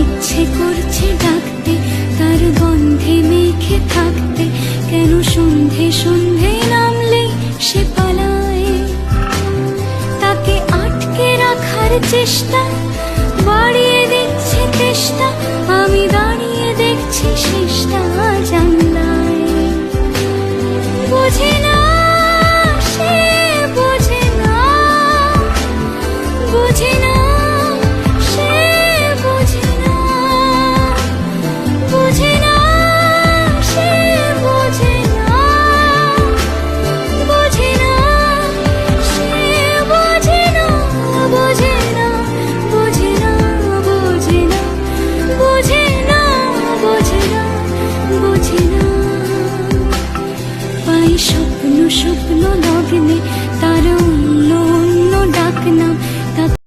ইচ্ছে করছে ডাকতে, তার গন্ধে মেখে থাকতে, কেন সন্ধে সন্ধে নামলে সে পালায়। তাকে আটকে রাখার চেষ্টা বাড়িয়ে দিচ্ছে তেষ্টা, আমি দাঁড়িয়ে দেখছি শেষটা জানলায়। বোঝে না সে, বোঝে না, বোঝে না।